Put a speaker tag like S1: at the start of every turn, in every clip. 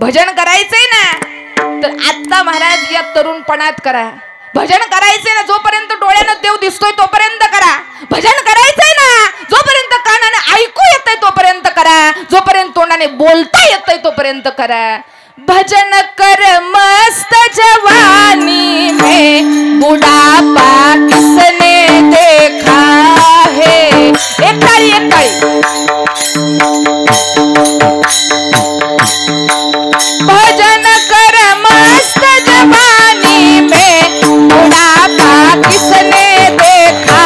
S1: भजन करायचंय ना तर आता महाराज या तरुणपणात करा. भजन करायचंय ना जोपर्यंत डोळ्यानं देव दिसतोय तोपर्यंत करा. भजन करायचंय ना जोपर्यंत कानाने ऐकू येतंय तोपर्यंत करा. जोपर्यंत तोंडाने बोलता येतंय तोपर्यंत करा. भजन कर मस्त जवानी में बुढ़ापा किसने देखा है. एक ताली एक ताली. भजन कर मस्त जवानी में बुढ़ापा किसने देखा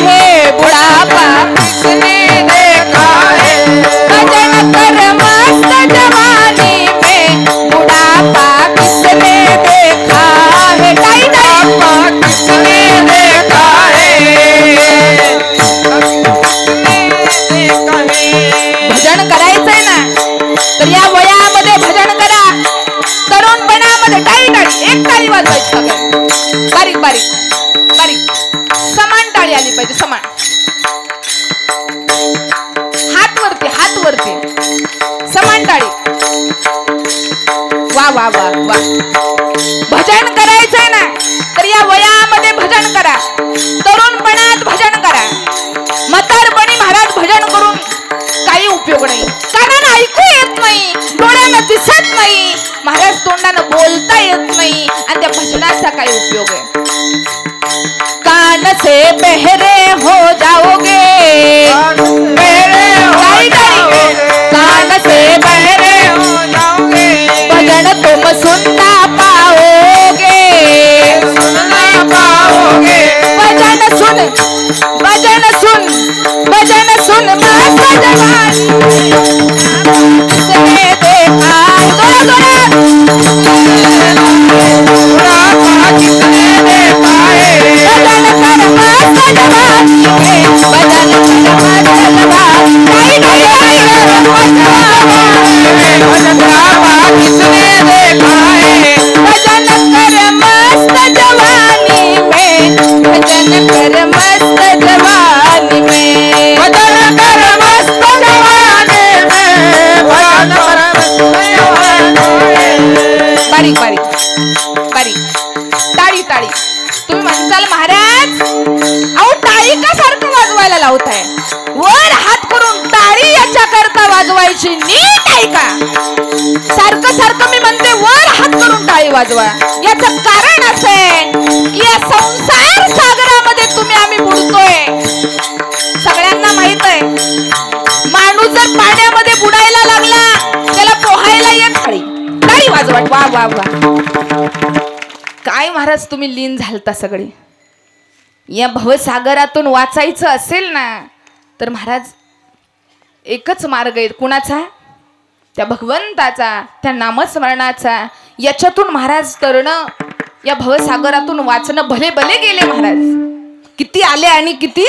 S1: है. बुढ़ापा किसने देखा है. भजन कर मस्त जवानी में बुढ़ापा किसने देखा है. बुढ़ापा किसने देखा है. भजन करायचंय ना तर या वयामध्ये भजन करा. तरुणपणामध्ये टाळी टाळी एक टाळी वाजवायची सगळं. बारीक बारीक बारीक समान टाळी आली पाहिजे. समान हात वरती समान टाळी. वा वा वा वा. भजन करायचंय ना तर या वयामध्ये भजन करा. तरुणपणात भजन करा. म्हातारपणी महाराज भजन करून काही उपयोग नाही. कानानं ऐकू येत नाही, डोळ्यानं दिसत नाही, महाराज तोंडानं बोलता येत नाही आणि त्या भजनाचा काय उपयोग आहे. कान से बहरे हो जाओगे. कान से बहरे हो जाओगे. भजन तुम सुनना पाओगे. सुनना पाओगे. भजन सुन भजन सुन भजन सुन मस्त जवानी किसने देखा. किसने देखा है. भजन कर मस्त जवानी में भजन कर मस्त जवानी. बुढ़ापा किसने देखा है. भजन कर मस्त जवानी में भजन कर मस्त जवानी में. भजन कर मस्त जवानी में भजन कर मस्त जवानी. बारीक बारीक बारीक टाळी टाळी. तुम्ही म्हणताल महाराज अहो टाळी का सारखं वाजवायला लावताय. वर हात करून टाळी याच्या करता वाजवायची नीट ऐका. सारखं सारखं मी म्हणते वर हात करून टाळी वाजवा. याचं कारण असं आहे की या संसार सागरामध्ये आम्ही बुडतोय. सगळ्यांना माहित आहे माणूस जर पाण्यामध्ये बुडायला लागला त्याला पोहायला येत टाळी टाळी वाजवा. वा वा वा. काय महाराज तुम्ही लीन झालता सगळे. या भवसागरातून वाचायचं असेल ना तर महाराज एकच मार्ग आहे. कुणाचा? त्या भगवंताचा, त्या नामस्मरणाचा. याच्यातून महाराज तरणं या भवसागरातून वाचणं. भले भले गेले महाराज, किती आले आणि किती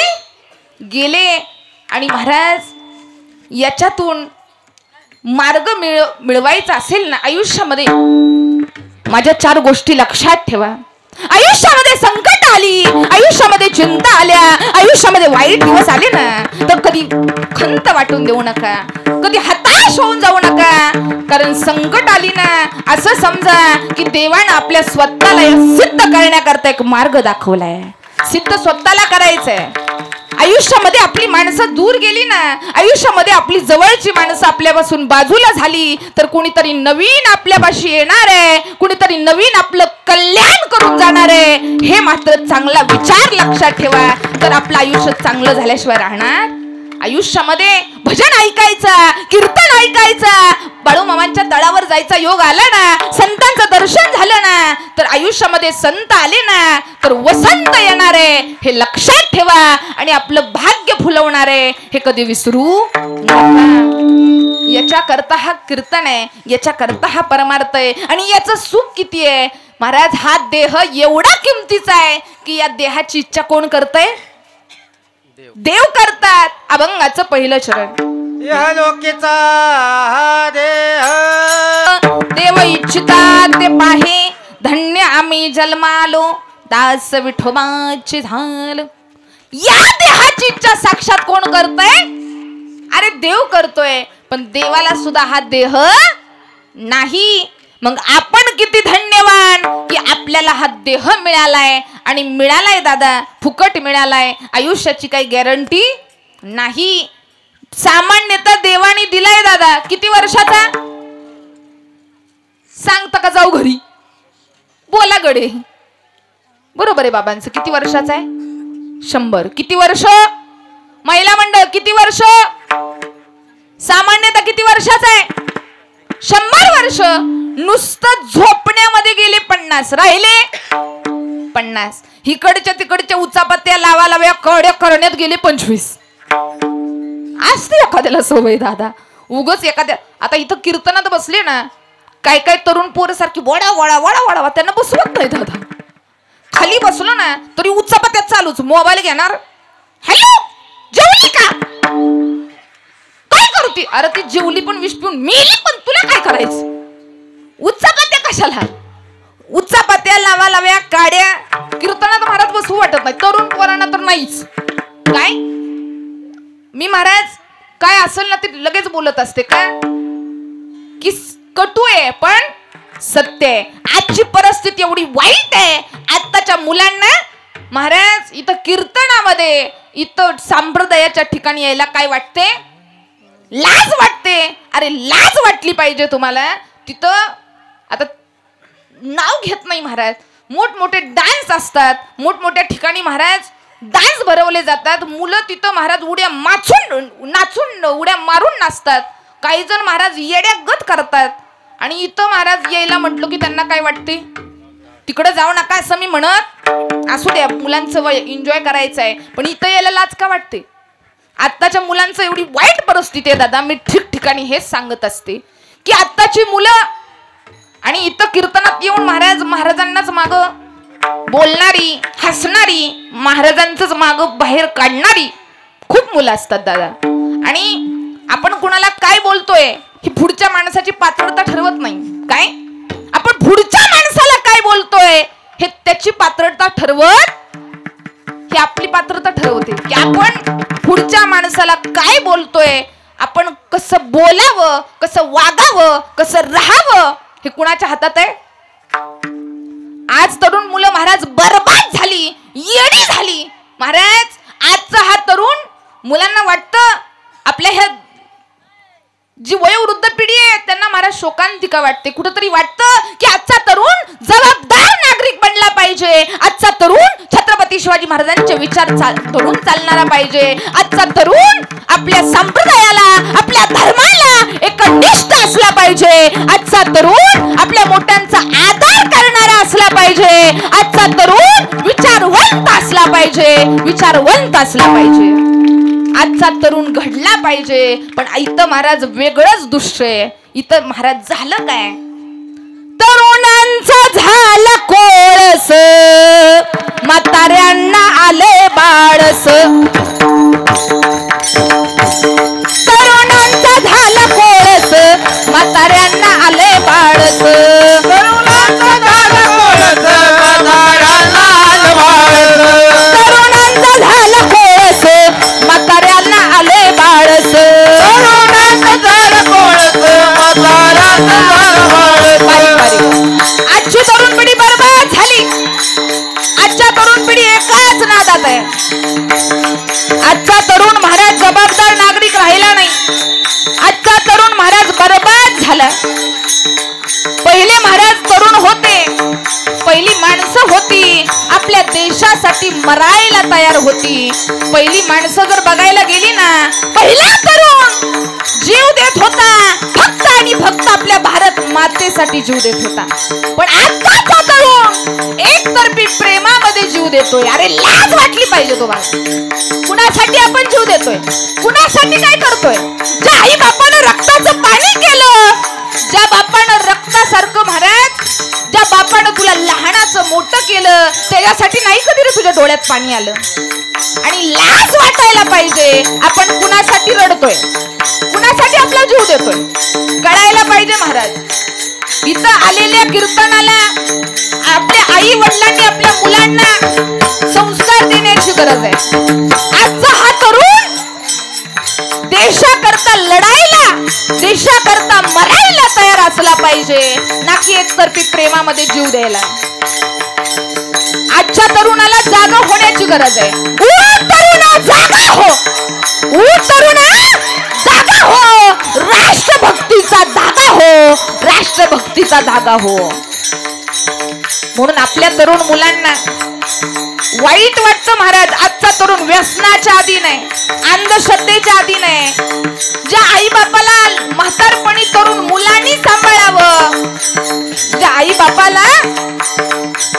S1: गेले. आणि महाराज याच्यातून मार्ग मिळवायचा असेल ना आयुष्यामध्ये माझ्या 4 गोष्टी लक्षात ठेवा. आयुष्यामध्ये संकट आली, आयुष्यामध्ये चिंता आल्या, आयुष्यामध्ये वाईट दिवस आले ना तर कधी खंत वाटून देऊ नका, कधी हताश होऊन जाऊ नका. कारण संकट आली ना असं समजा की देवानं आपल्या स्वतःला सिद्ध करण्याकरता एक मार्ग दाखवलाय. सिद्ध स्वतःला करायचंय. आयुष्यामध्ये आपली माणसं दूर गेली ना, आयुष्यामध्ये आपली जवळची माणसं आपल्यापासून बाजूला झाली तर कोणीतरी नवीन आपल्यापाशी येणार आहे, कोणीतरी नवीन आपलं कल्याण करून जाणार आहे. हे मात्र चांगला विचार लक्षात ठेवा. तर आपलं आयुष्य चांगलं झाल्याशिवाय राहणार. आयुष्यामध्ये भजन ऐकायचा, कीर्तन ऐकायचा, बाळूमामांच्या तळावर जायचा योग आला ना, संतांचं दर्शन झालं ना तर आयुष्यामध्ये संत आले ना तर वसंत येणार आहे. हे लक्षात ठेवा आणि आपलं भाग्य फुलवणार आहे हे कधी विसरू नका. याच्या करता हा कीर्तन आहे, याच्या करता हा परमार्थ आहे. आणि याचं सुख किती आहे महाराज. हा देह एवढा किमतीचा आहे की या देहाची इच्छा कोण करतंय? देव करतात. अभंगाचं पहिलं चरण.
S2: या लोकेचा देह
S1: देव इच्छितात ते पाहे, धन्य आम्ही जन्मालो, दास विठोबाची झाल. या देहाची इच्छा साक्षात कोण करतोय? अरे देव करतोय. पण देवाला सुद्धा हा देह नाही. मग आपण किती धन्यवान की आपल्याला हा देह मिळालाय, आणि मिळालाय दादा फुकट मिळालाय. आयुष्याची काही गॅरंटी नाही. सामान्यतः देवाने दिलाय दादा किती वर्षाचा सांगता का? जाऊ घरी बोला गडे. बरोबर आहे बाबांचं. किती वर्षाचा आहे? 100. किती वर्ष? महिला मंडळ किती वर्ष? सामान्यतः किती वर्षाचा आहे? 100 वर्ष. नुसतं झोपण्यामध्ये गेले 50, राहिले 50. इकडच्या तिकडच्या उचापत्या लावाव्या कड्या करण्यात गेले 25. असते एखाद्याला सवय दादा. उगच एखाद्या, आता इथं कीर्तनात बसले ना, काय काय तरुण पोर सारखी वडा वडा वडा वडा, त्यांना बसवत नाही दादा. खाली बसलो ना तरी उचापत्यात चालूच. मोबाईल घेणार, हॅलो जेवली का? काय करते? अरे ती जेवली पण विष पिऊन मेली, पण तुला काय करायचं? उचापत्या कशाला? उचापत्या लावाव्या काड्या. कीर्तनात महाराज बसवू वाटत नाही, तरुण पोरांना तर नाहीच. काय मी महाराज काय असेल ना ते लगेच बोलत असते का, की कटू आहे पण सत्य आहे. आजची परिस्थिती एवढी वाईट आहे. आताच्या मुलांना महाराज इथं कीर्तनामध्ये, इथं संप्रदायाच्या ठिकाणी यायला काय वाटते? लाज वाटते. अरे लाज वाटली पाहिजे तुम्हाला. तिथं आता नाव घेत नाही महाराज, मोठमोठे डान्स असतात, मोठमोठ्या ठिकाणी महाराज डान्स भरवले जातात. मुलं तिथं महाराज उड्या नाचून उड्या मारून नाचतात. काही जण महाराज येड्या गत करतात. आणि इथं महाराज यायला म्हटलो की त्यांना काय वाटते? तिकडे जाऊ नका असं मी म्हणत, असू द्या मुलांचं वय, एन्जॉय करायचं आहे, पण इथं यायला लाज का वाटते? आत्ताच्या मुलांचं एवढी वाईट परिस्थिती आहे दादा. मी ठिकठिकाणी हेच सांगत असते की आत्ताची मुलं, आणि इथं कीर्तनात येऊन महाराजांनाच माग बोलणारी, हसणारी, महाराजांचंच माग बाहेर काढणारी खूप मुलं असतात दादा. आणि आपण कुणाला काय बोलतोय ही पुढच्या माणसाची पात्रता ठरवत नाही. काय आपण पुढच्या माणसाला काय बोलतोय हे त्याची पात्रता ठरवत, ही आपली पात्रता ठरवते की आपण पुढच्या माणसाला काय बोलतोय, आपण कसं बोलावं, कसं वागावं, कसं राहावं, हे कुणाच्या हातात आहे? आज तरुण मुलं महाराज बरबाद झाली, येडी झाली महाराज. आजचा हा तरुण मुलांना वाटतं, आपल्या ह्या जी वयोवृद्ध पिढी आहे त्यांना महाराज शोकांतिका वाटते. कुठंतरी वाटतं की आजचा तरुण जबाबदार नागरिक बनला पाहिजे. आजचा तरुण छत्रपती शिवाजी महाराजांचे विचार धरून चालणारा पाहिजे. आजचा तरुण आपल्या संप्रदायाला, आपल्या धर्माला एकनिष्ठ असला पाहिजे. आजचा तरुण आपल्या मोठ्यांचा आदर करणारा असला पाहिजे. आजचा तरुण विचारवंत असला पाहिजे, विचारवंत असला पाहिजे. आजचा तरुण घडला पाहिजे. पण इथं महाराज वेगळंच दृश्य आहे. इथं महाराज झालं काय? तरुणांचं झालं कोळस, म्हाताऱ्यांना आले बाळस. तरुणांचं झालं कोळस, म्हाताऱ्यांना आले बाळस. तरुणांचं झालं कोळस, म्हाताऱ्यांना आले बाळस. तरुणांचं झालं कोळस, म्हाताऱ्यांना आले बाळस. तरुणांचं झालं कोळस, म्हाताऱ्यांना आले बाळस. आजची तरुण पिढी बरबाद झाली. आजच्या तरुण पिढी एकाच नादात आहे. आजचा तरुण महाराज जबाबदार नागरिक राहिला नाही. आजचा तरुण महाराज बरबाद झाला. पहिले महाराज तरुण होते, पहिली माणसं होती, आपल्या देशासाठी मरायला तयार होती. पहिली माणसं जर बघायला गेली ना, पहिला तरुण जीव देत होता फक्त आणि फक्त आपल्या भारत मातेसाठी जीव देत होता. पण आजचा तरुण एकतर्फी प्रेमामध्ये जीव देतोय. अरे लाज वाटली पाहिजे तुम्हाला. कुणासाठी आपण जीव देतोय? कुणासाठी काय करतोय? ज्या आई बापानं रक्ताचं पाणी केलं, ज्या बापानं रक्तासारखं महाराज, ज्या बापानं तुला लहानाचं मोठं केलं, त्याच्यासाठी नाही कधी रे तुझ्या डोळ्यात पाणी आलं? आणि लाज वाटायला पाहिजे. आपण कुणासाठी रडतोय, कुणासाठी आपला जीव देतोय, कळायला पाहिजे महाराज. इथं आलेल्या कीर्तनाला आपल्या आई वडिलांनी आपल्या मुलांना संस्कार देण्याची गरज आहे. आजचा हा तरुण देशाकरता लढायला, देशाकरता मरायला तयार असला पाहिजे, ना की एकतर्फी प्रेमामध्ये जीव द्यायला. आजच्या तरुणाला जागा होण्याची गरज आहे. तरुणा जागा हो, तरुणा जागा हो, राष्ट्रभक्तीचा धागा हो, राष्ट्रभक्तीचा धागा हो. म्हणून आपल्या तरुण मुलांना वाईट वाटतं महाराज, आजचा तरुण व्यसनाच्या आधी नाही, अंधश्रद्धेच्या आधी नाही. ज्या आई बापाला म्हातारपणी तरुण मुलांनी सांभाळावं, ज्या आई बापाला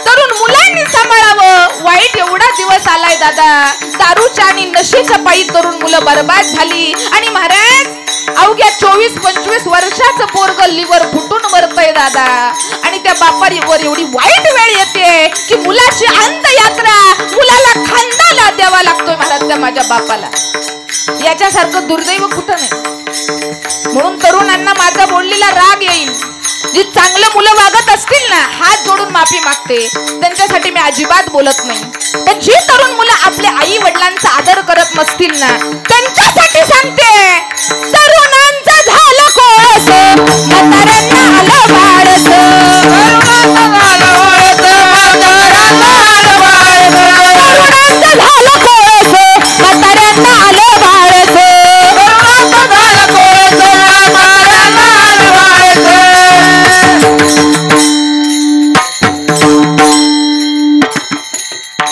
S1: तरुण मुलांनी सांभाळावं. वाईट एवढा दिवस आलाय दादा, दारूच्या आणि नशेच्या पायी तरुण मुलं बर्बाद झाली. आणि महाराज अवघ्या 24-25 वर्षाचं पोरग लिव्हर फुटून मरतय दादा. आणि त्या बापावर एवढी वाईट वेळ येते की मुलाची अंत्ययात्रा मुलाला खांद्याला द्यावा लागतोय महाराज त्या माझ्या बापाला. याच्यासारखं दुर्दैव कुठं नाही. म्हणून तरुणांना माझा बोललेला राग येईल. जी चांगलं मुलं वागत असतील ना, हात जोडून माफी मागते, त्यांच्यासाठी मी अजिबात बोलत नाही. पण जी तरुण मुलं आपल्या आई वडिलांचा आदर करत नसतील ना, त्यांच्यासाठी सांगते, तरुणांचं झालं कोळस, म्हाताऱ्यांना आलं वाळस. तरुणांचं झालं कोळस, म्हाताऱ्यांना आलं वाळस.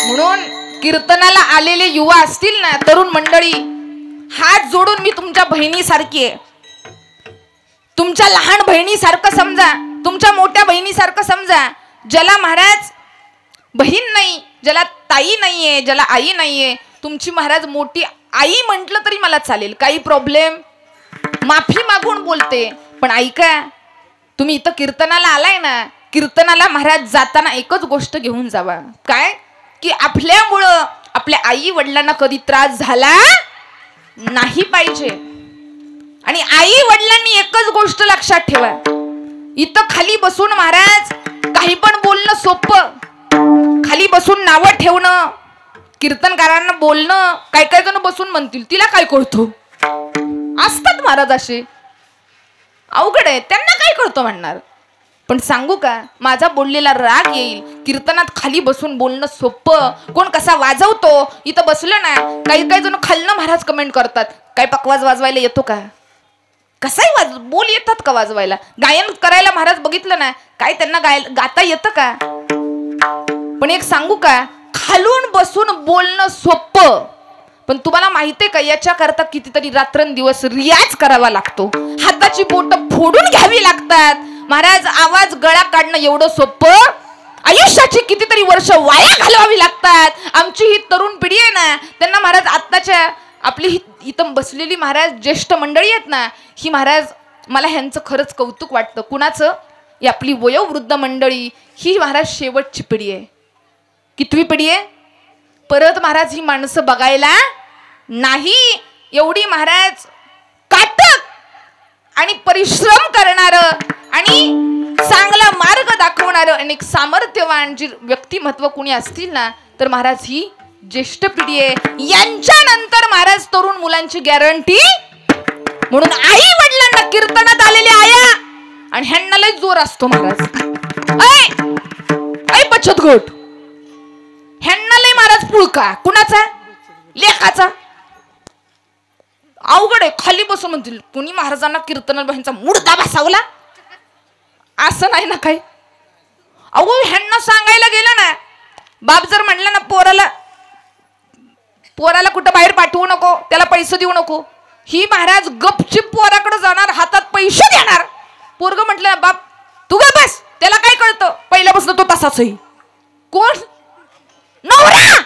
S1: म्हणून कीर्तनाला आलेले युवा असतील ना, तरुण मंडळी, हात जोडून मी तुमच्या बहिणीसारखी आहे, तुमच्या लहान बहिणीसारखं समजा, तुमच्या मोठ्या बहिणीसारखं समजा. ज्याला महाराज बहीण नाही, ज्याला ताई नाहीये, ज्याला आई नाहीये, तुमची महाराज मोठी आई म्हटलं तरी मला चालेल, काही प्रॉब्लेम, माफी मागून बोलते. पण ऐका, तुम्ही इथं कीर्तनाला आलाय ना, कीर्तनाला महाराज जाताना एकच गोष्ट घेऊन जावा, काय की आपल्यामुळं आपल्या आई वडिलांना कधी त्रास झाला नाही पाहिजे. आणि आई वडिलांनी एकच गोष्ट लक्षात ठेवा, इथं खाली बसून महाराज काही पण बोलणं सोपं, खाली बसून नावं ठेवणं, कीर्तनकारांना बोलणं. काय काय जण बसून म्हणतील तिला काय कळतो, असतात महाराज असे, अवघड आहे, त्यांना काय कळतो म्हणणार. पण सांगू का, माझा बोललेला राग येईल. कीर्तनात खाली बसून बोलणं सोपं, कोण कसा वाजवतो. इथं बसलं ना, काही काही जण खालनं महाराज कमेंट करतात, काय पकवाज वाजवायला येतो का, कसाही बोल येतात का वाजवायला, गायन करायला महाराज बघितलं ना, काय त्यांना गाता येतं का. पण एक सांगू का, खालून बसून बोलणं सोपं, पण तुम्हाला माहितीये का, याच्याकरता कितीतरी रात्रंदिवस रियाज करावा लागतो, हाताची बोटं फोडून घ्यावी लागतात महाराज. आवाज गळा काढणं एवढं सोपं, आयुष्याची कितीतरी वर्ष वाया घालवावी लागतात. आमची ही तरुण पिढी आहे ना, त्यांना महाराज आत्ताच्या आपली इथं बसलेली महाराज ज्येष्ठ मंडळी आहेत ना, ही महाराज मला ह्यांचं खरंच कौतुक वाटतं. कुणाचं, ही आपली वयोवृद्ध मंडळी, ही महाराज शेवटची पिढी आहे. कितवी पिढी आहे, परत महाराज ही माणसं बघायला नाही. एवढी महाराज काटक आणि परिश्रम करणारं आणि चांगला मार्ग दाखवणारं आणि एक सामर्थ्यवान जी व्यक्तिमत्व कुणी असतील ना, तर महाराज ही ज्येष्ठ पिढी आहे. यांच्यानंतर महाराज तरुण मुलांची गॅरंटी. म्हणून आई वडिलांना कीर्तनात आलेल्या आया आणि ह्यांना लय जोर असतो महाराज. ऐ बचत गट, ह्यांना लय महाराज पुळका, कुणाचा, लेखाचा. अवघड आहे, खाली बसून म्हणतील कुणी महाराजांना कीर्तनाला ह्यांचा मुर्दा बसावला, असं नाही ना काही. अहो ह्यांना सांगायला गेलं ना, बाप जर म्हणला ना पोराला कुठं बाहेर पाठवू नको, त्याला पैसे देऊ नको, ही महाराज गपचिप पोराकडे जाणार, हातात पैसे देणार. पोरग म्हटलं ना, बाप तू ग बस, त्याला काय कळतं, पहिल्यापासून तो तसाच आहे. कोण, नवरा,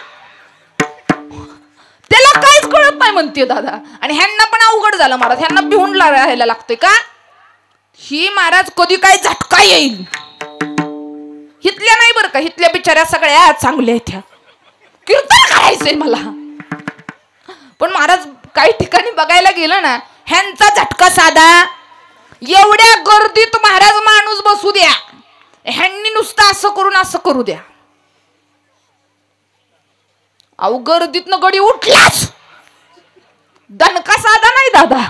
S1: त्याला काहीच कळत नाही म्हणते दादा. आणि ह्यांना पण अवघड झालं महाराज, ह्यांना भिवून राहायला लागतोय का. ही महाराज कधी काय झटका येईल. हितल्या नाही बरं का, हितल्या बिचाऱ्या सगळ्या चांगल्या आहेत, ह्या कीर्तन करायचंय मला. पण महाराज काही ठिकाणी बघायला गेलं ना, ह्यांचा झटका साधा. एवढ्या गर्दीत महाराज माणूस बसू द्या, ह्यांनी नुसतं असं करून असं करू द्या. अहो गर्दीतनं गडी उठलाच, दणका साधा नाही दादा,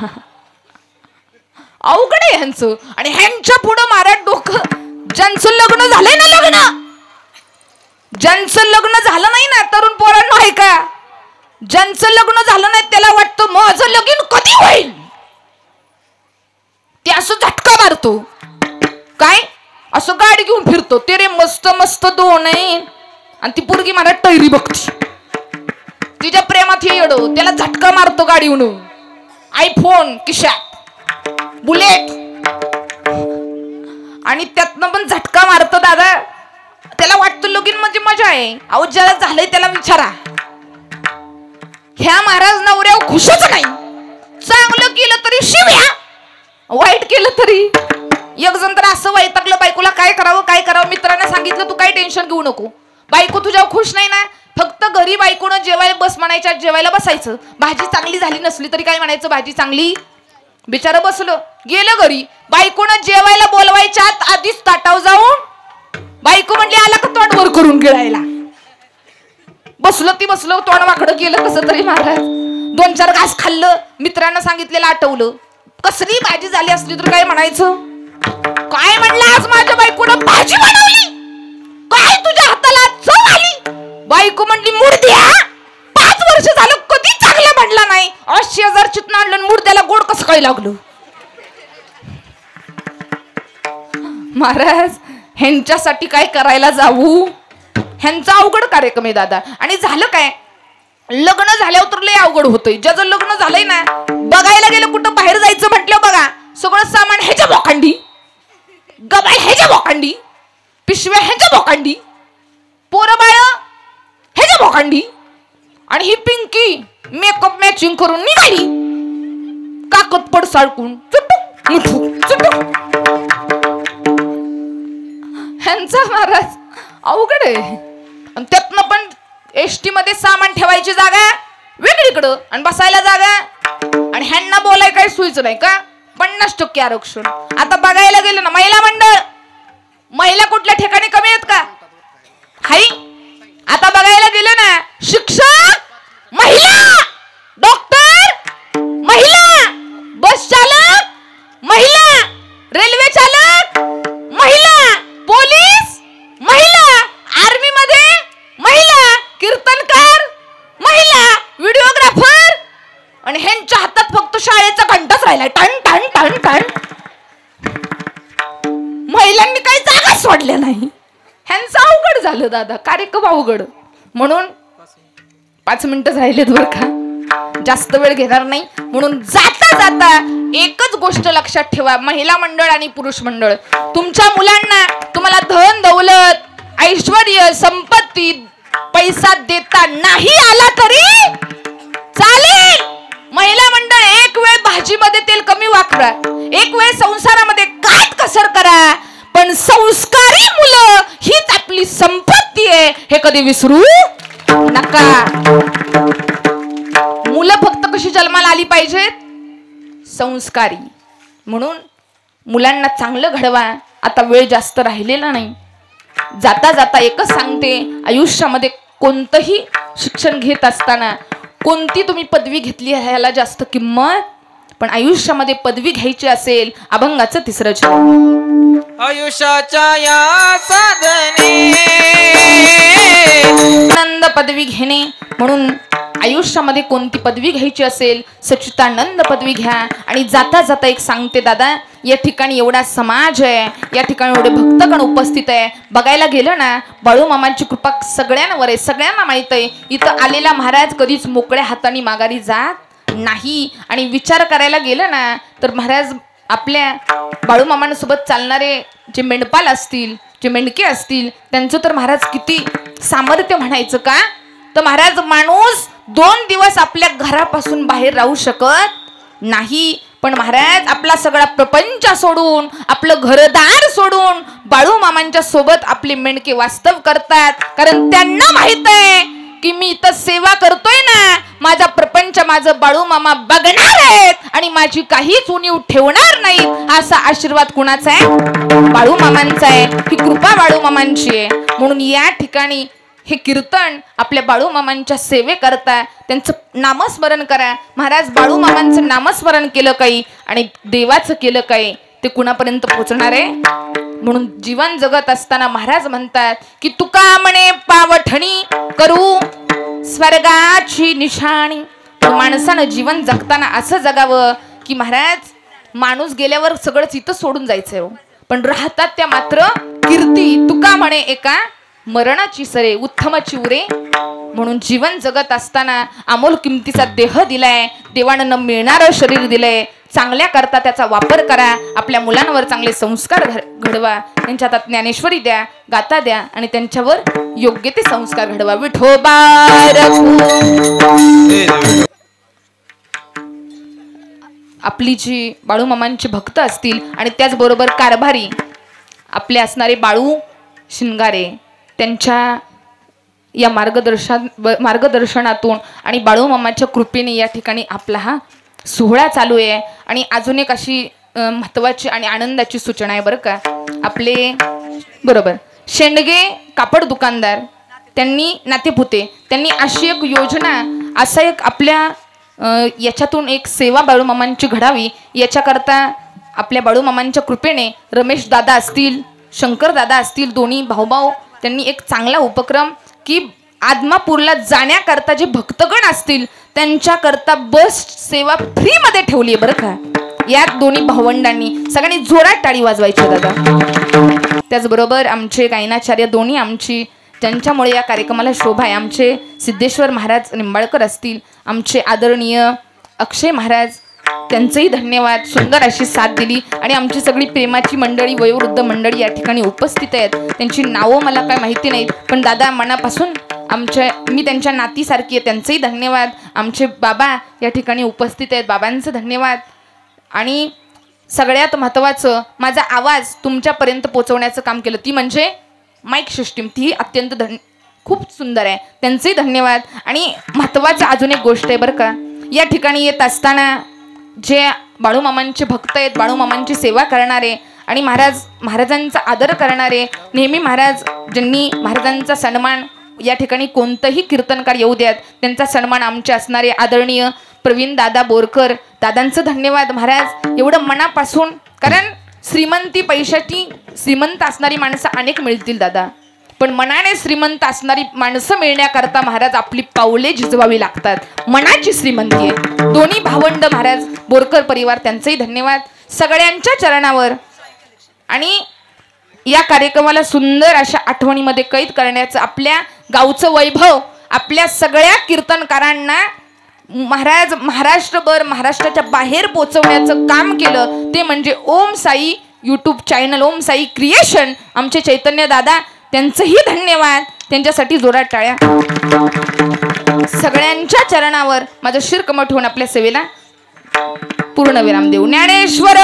S1: अवघड आहे ह्यांचं. आणि ह्यांच्या पुढं महाराज ज्यांचं लग्न झालं नाही ना तरुण पोरांनो आहे का, ज्यांचं लग्न झालं नाही त्याला वाटतं माझं लगीन कधी होईल, ते असं झटका मारतो काय, असं गाडी घेऊन फिरतो, ते रे मस्त मस्त दोन आहे आणि ती पोरगी मला टैरी बघती, तिच्या प्रेमात हे येडो, त्याला झटका मारतो गाडीहून, आयफोन खिशात, बुलेट, आणि त्यातनं पण झटका मारतो दादा, त्याला वाटतं लगीन म्हणजे मजा आहे. अहो ज्याला झालंय त्याला विचारा, ह्या महाराज नवऱ्यावर खुशच नाही, चांगलं केलं तरी शिव्या, वाईट केलं तरी. एक जण तर असं वैतागलं बायकोला, काय करावं काय करावं, मित्रांना सांगितलं तू काय टेन्शन घेऊ नको, बायको तुझ्यावर खुश नाही ना, फक्त घरी बायकोनं जेवायला बस म्हणायच्या, जेवायला बसायचं, भाजी चांगली झाली नसली तरी काय म्हणायचं भाजी चांगली, बिचारं बसलं गेलं घरी, बायकोनं जेवायला बोलवायच्या आधीच ताटाव जाऊन बायको म्हणली आला का तोंड वर करून गिळायला, बसलो ती बसलो, तोंड वाकडं केलं कसं तरी महाराज, 2-4 घास खाल्लं, मित्रांना सांगितलेलं आठवलं, कसली भाजी झाली असली तर काय म्हणायचं, काय म्हणलं आज माझ्या बायकोनं भाजी बनवली, काय तुझ्या हाताला चव आली, बायको म्हणली मुर्द्या 5 वर्ष झालं कधी चांगलं म्हणला नाही, 80,000 चितन आणलं मुर्द्याला गोड कसं काय लागलं. महाराज ह्यांच्यासाठी काय करायला जाऊ, ह्यांचा अवघड कार्यक्रम आहे दादा. आणि झालं काय, लग्न झाल्यावर तर लय अवघड होतंय, ज्याचं लग्न झालंय ना, बघायला गेलं कुठं बाहेर जायचं म्हटलं बघा, सगळं सामान ह्याच्या बोकांडी, गबाळ ह्याच्या बोकांडी, पिशव्या ह्याच्या बोकांडी, पोरं बाळ ह्याच्या बोकांडी, आणि ही पिंकी मेकअप मॅचिंग करून निघाली, काकत पड साळकून चुटू मुठू चुटू. ह्यांचा महाराज अवघड आहे. आणि त्यातनं पण एसटी मध्ये सामान ठेवायची जागा वेगळीकडं आणि बसायला जागा, आणि ह्यांना बोलाय काही सुईचं नाही का, 50% आरक्षण. आता बघायला गेलं ना महिला मंडळ, महिला कुठल्या ठिकाणी कमी आहेत का, हाई. आता बघायला गेलं ना शिक्षक महिला, डॉक्टर महिला, बस चालक महिला, रेल्वे चालक महिला, पोलीस महिला, आर्मी मध्ये महिला, कीर्तनकार महिला, व्हिडिओग्राफर, आणि ह्यांच्या हातात फक्त शाळेचा घंटाच राहिलाय, टन टन टन टन. महिलांनी काही जागा सोडल्या नाही, ह्यांचं अवघड झालं दादा, कार्यक्रम अवघड. म्हणून 5 मिनिटं राहिलेत बरं का, जास्त वेळ घेणार नाही. म्हणून जाता जाता एकच गोष्ट लक्षात ठेवा, महिला मंडळ आणि पुरुष मंडळ, तुमच्या मुलांना तुम्हाला धन दौलत ऐश्वर्य संपत्ती पैसा देता नाही आला तरी चालेल, महिला मंडळ एक वेळ भाजीमध्ये तेल कमी वापरा, एक वेळ संसारामध्ये काट कसर करा, पण संस्कारी मुलं हीच आपली संपत्ती आहे हे कधी विसरू नका. मुलं फक्त कशी जन्माला आली पाहिजेत, संस्कारी. म्हणून मुलांना चांगलं घडवा. आता वेळ जास्त राहिलेला नाही, जाता जाता एकच सांगते, आयुष्यामध्ये कोणतंही शिक्षण घेत असताना कोणती तुम्ही पदवी घेतली ह्याला जास्त किंमत, पण आयुष्यामध्ये पदवी घ्यायची असेल, अभंगाचं 3रं चरण,
S2: आयुष्याच्या या साधने
S1: आनंद पदवी घेणे. म्हणून आयुष्यामध्ये कोणती पदवी घ्यायची असेल, सच्चिदानंद पदवी घ्या. आणि जाता जाता एक सांगते दादा, या ठिकाणी एवढा समाज आहे, या ठिकाणी एवढे भक्तगण उपस्थित आहे, बघायला गेलं ना बाळू मामांची कृपा सगळ्यांवर आहे, सगळ्यांना माहित आहे. इथं आलेला महाराज कधीच मोकळ्या हाताने माघारी जात नाही. आणि विचार करायला गेलं ना तर महाराज आपल्या बाळू मामांसोबत चालणारे जे मेंढपाल असतील, जे मेंढके असतील, त्यांचं तर महाराज किती सामर्थ्य म्हणायचं का. तर महाराज माणूस 2 दिवस आपल्या घरापासून बाहेर राहू शकत नाही, पण महाराज आपला सगळा प्रपंच सोडून, आपलं घरदार सोडून बाळू मामांच्या सोबत आपले मेंढके वास्तव करतात. कारण त्यांना माहित आहे की मी इथं सेवा करतोय ना, माझा प्रपंच माझं बाळू मामा बघणार आहेत आणि माझी काहीच उणीव ठेवणार नाहीत. असा आशीर्वाद कुणाचा आहे, बाळू मामांचा आहे, ही कृपा बाळू मामांची आहे. म्हणून या ठिकाणी हे कीर्तन आपल्या बाळू मामांच्या सेवे करता, त्यांचं नामस्मरण करा. महाराज बाळू मामांचं नामस्मरण केलं काही आणि देवाचं केलं काही, ते कुणापर्यंत पोहोचणार आहे, म्हणून जीवन जगत असताना महाराज म्हणतात की तुका म्हणे पावठणी करू स्वर्गाची निशाणी. माणसानं जीवन जगताना असं जगावं की महाराज माणूस गेल्यावर सगळंच इथं सोडून जायचंय हो, पण राहतात त्या मात्र कीर्ती. तुका म्हणे एका मरणाची सरे उत्तमाची उरे. म्हणून जीवन जगत असताना अमोल किमतीचा देह दिलाय, देवानं न मिळणारं शरीर दिलंय. चांगल्या करता त्याचा वापर करा. आपल्या मुलांवर चांगले संस्कार घडवा. त्यांच्या हातात ज्ञानेश्वरी द्या, गाता द्या आणि त्यांच्यावर योग्य ते संस्कार घडवा. विठोबा आपली जी बाळूमामांची भक्त असतील आणि त्याचबरोबर कारभारी आपले असणारे बाळू शिंगारे, त्यांच्या या मार्गदर्शनातून आणि बाळूमामाच्या कृपेने या ठिकाणी आपला हा सोहळा चालू आहे. आणि अजून एक अशी महत्त्वाची आणि आनंदाची सूचना आहे बरं का. आपले बरोबर शेंडगे कापड दुकानदार त्यांनी नातेपुते त्यांनी अशी एक योजना, असा एक आपल्या याच्यातून एक सेवा बाळूमामांची घडावी याच्याकरता आपल्या बाळूमामांच्या कृपेने रमेश दादा असतील, शंकर दादा असतील, दोन्ही भाऊभाऊ त्यांनी एक चांगला उपक्रम की आदमापूरला जाण्याकरता जे भक्तगण असतील त्यांच्याकरता बस सेवा फ्री मध्ये ठेवली आहे बरं का. या दोन्ही भावंडांनी सगळ्यांनी जोरात टाळी वाजवायची दादा. त्याचबरोबर आमचे गायनाचार्य दोन्ही आमची, त्यांच्यामुळे या कार्यक्रमाला शोभा आहे, आमचे सिद्धेश्वर महाराज निंबाळकर असतील, आमचे आदरणीय अक्षय महाराज, त्यांचंही धन्यवाद. सुंदर अशी साथ दिली. आणि आमची सगळी प्रेमाची मंडळी, वयोवृद्ध मंडळी या ठिकाणी उपस्थित आहेत. त्यांची नावं मला काय माहिती नाहीत, पण दादा मनापासून मी त्यांच्या नातीसारखी आहे, त्यांचंही धन्यवाद. आमचे बाबा या ठिकाणी उपस्थित आहेत, बाबांचं धन्यवाद. आणि सगळ्यात महत्त्वाचं माझा आवाज तुमच्यापर्यंत पोहोचवण्याचं काम केलं, ती म्हणजे माईक सिस्टीम, ती अत्यंत खूप सुंदर आहे, त्यांचेही धन्यवाद. आणि महत्त्वाचं अजून एक गोष्ट आहे बरं का. या ठिकाणी येत असताना जे बाळूमामांचे भक्त आहेत, बाळूमामांची सेवा करणारे आणि महाराजांचा आदर करणारे, नेहमी महाराज ज्यांनी महाराजांचा सन्मान, या ठिकाणी कोणतंही कीर्तनकार येऊ द्यात त्यांचा सन्मान आमचे असणारे आदरणीय प्रवीण दादा बोरकर, दादांचं धन्यवाद महाराज एवढं मनापासून. कारण श्रीमंती पैशाची श्रीमंत असणारी माणसं अनेक मिळतील दादा, पण मनाने श्रीमंत असणारी माणसं मिळण्याकरता महाराज आपली पावले झिजवावी लागतात. मनाची श्रीमंती आहे. दोन्ही भावंड महाराज बोरकर परिवार, त्यांचंही धन्यवाद सगळ्यांच्या चरणावर. आणि या कार्यक्रमाला सुंदर अशा आठवणीमध्ये कैद करण्याचं, आपल्या गावचं वैभव आपल्या सगळ्या कीर्तनकारांना महाराज महाराष्ट्रभर, महाराष्ट्राच्या बाहेर पोचवण्याचं काम केलं ते म्हणजे ओम साई यूट्यूब चॅनल, ओम साई क्रिएशन. आमचे चैतन्य दादा, त्यांचंही धन्यवाद. त्यांच्यासाठी जोरात टाळ्या. सगळ्यांच्या चरणावर माझं शिरकमठ होऊन आपल्या सेवेला पूर्ण विराम देऊ. ज्ञानेश्वर